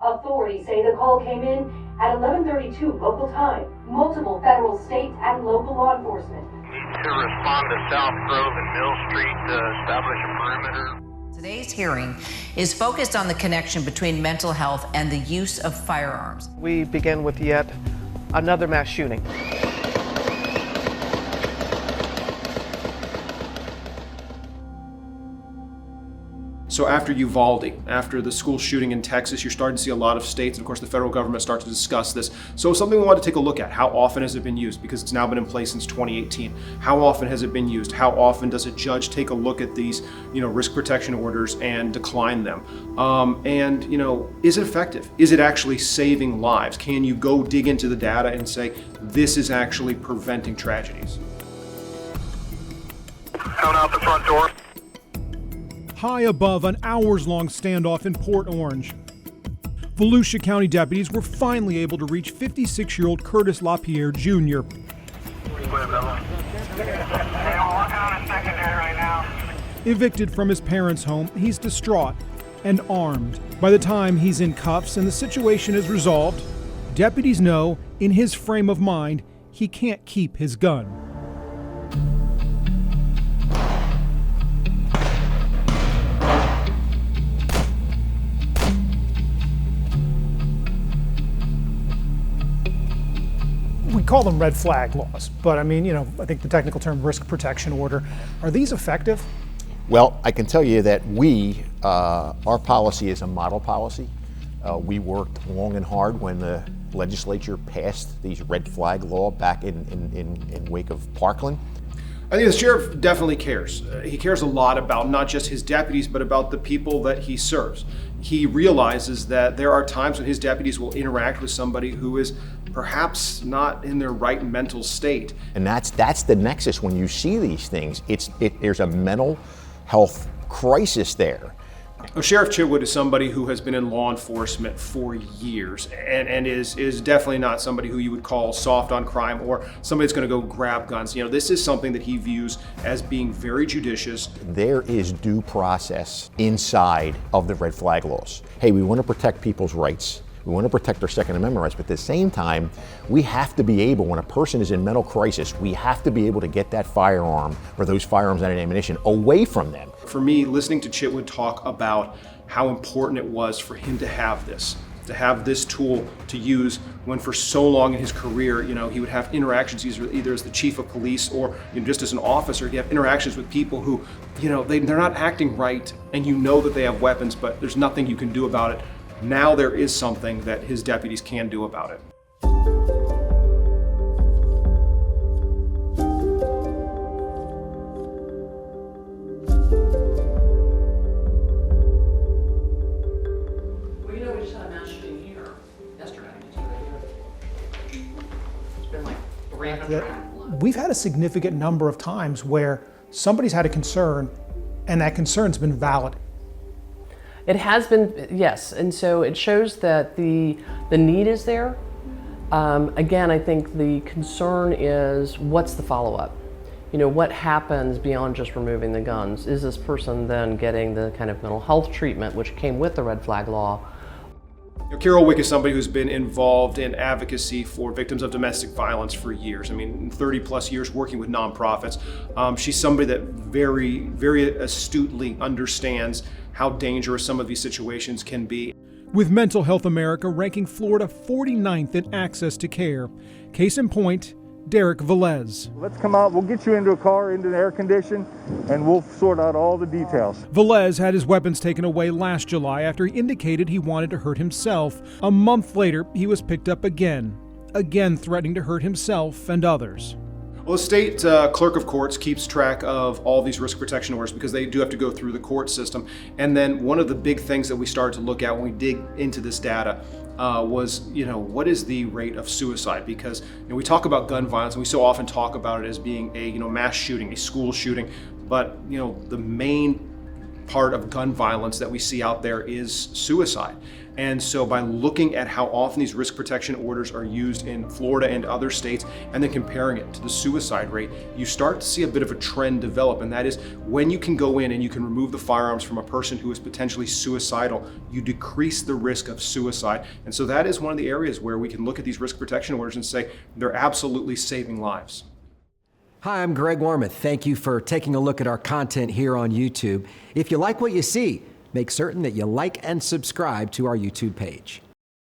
Authorities say the call came in at 11:32 local time. Multiple federal, state, and local law enforcement Need to respond to South Grove and Mill Street to establish a perimeter. Today's hearing is focused on the connection between mental health and the use of firearms. We begin with yet another mass shooting. So after Uvalde, after the school shooting in Texas, you're starting to see a lot of states, and of course the federal government start to discuss this. So something we want to take a look at. How often has it been used? Because it's now been in place since 2018. How often has it been used? How often does a judge take a look at these, risk protection orders and decline them? Is it effective? Is it actually saving lives? Can you go dig into the data and say, this is actually preventing tragedies? Coming out the front door. High above an hours-long standoff in Port Orange, Volusia County deputies were finally able to reach 56-year-old Curtis LaPierre Jr. Evicted from his parents' home, he's distraught and armed. By the time he's in cuffs and the situation is resolved, deputies know, in his frame of mind, he can't keep his gun. We call them red flag laws, but I think the technical term risk protection order. Are these effective? Well, I can tell you that our policy is a model policy. We worked long and hard when the legislature passed these red flag law back in wake of Parkland. I think the sheriff definitely cares. He cares a lot about not just his deputies, but about the people that he serves. He realizes that there are times when his deputies will interact with somebody who is perhaps not in their right mental state. And that's the nexus when you see these things. There's a mental health crisis there. Sheriff Chitwood is somebody who has been in law enforcement for years and is definitely not somebody who you would call soft on crime or somebody that's going to go grab guns. This is something that he views as being very judicious. There is due process inside of the red flag laws. Hey, we want to protect people's rights. We want to protect our Second Amendment rights, but at the same time, we have to be able, when a person is in mental crisis, we have to be able to get that firearm or those firearms and ammunition away from them. For me, listening to Chitwood talk about how important it was for him to have this tool to use when for so long in his career, he would have interactions either as the chief of police or just as an officer. He'd have interactions with people who, they're not acting right, and that they have weapons, but there's nothing you can do about it. Now there is something that his deputies can do about it. We just had a mass shooting here yesterday. It's been like random. We've had a significant number of times where somebody's had a concern and that concern's been valid. It has been, yes, and so it shows that the need is there. Again, I think the concern is what's the follow-up? What happens beyond just removing the guns? Is this person then getting the kind of mental health treatment which came with the red flag law? Carol Wick is somebody who's been involved in advocacy for victims of domestic violence for years. 30 plus years working with nonprofits. She's somebody that very, very astutely understands how dangerous some of these situations can be. With Mental Health America ranking Florida 49th in access to care. Case in point, Derek Velez. Let's come out, we'll get you into a car, into the air condition, and we'll sort out all the details. Velez had his weapons taken away last July after he indicated he wanted to hurt himself. A month later, he was picked up again threatening to hurt himself and others. Well, the state clerk of courts keeps track of all these risk protection orders because they do have to go through the court system. And then one of the big things that we started to look at when we dig into this data was, what is the rate of suicide? Because we talk about gun violence and we so often talk about it as being a mass shooting, a school shooting, but the main part of gun violence that we see out there is suicide. And so by looking at how often these risk protection orders are used in Florida and other states, and then comparing it to the suicide rate, you start to see a bit of a trend develop. And that is, when you can go in and you can remove the firearms from a person who is potentially suicidal, you decrease the risk of suicide. And so that is one of the areas where we can look at these risk protection orders and say they're absolutely saving lives. Hi, I'm Greg Warmoth. Thank you for taking a look at our content here on YouTube. If you like what you see, make certain that you like and subscribe to our YouTube page.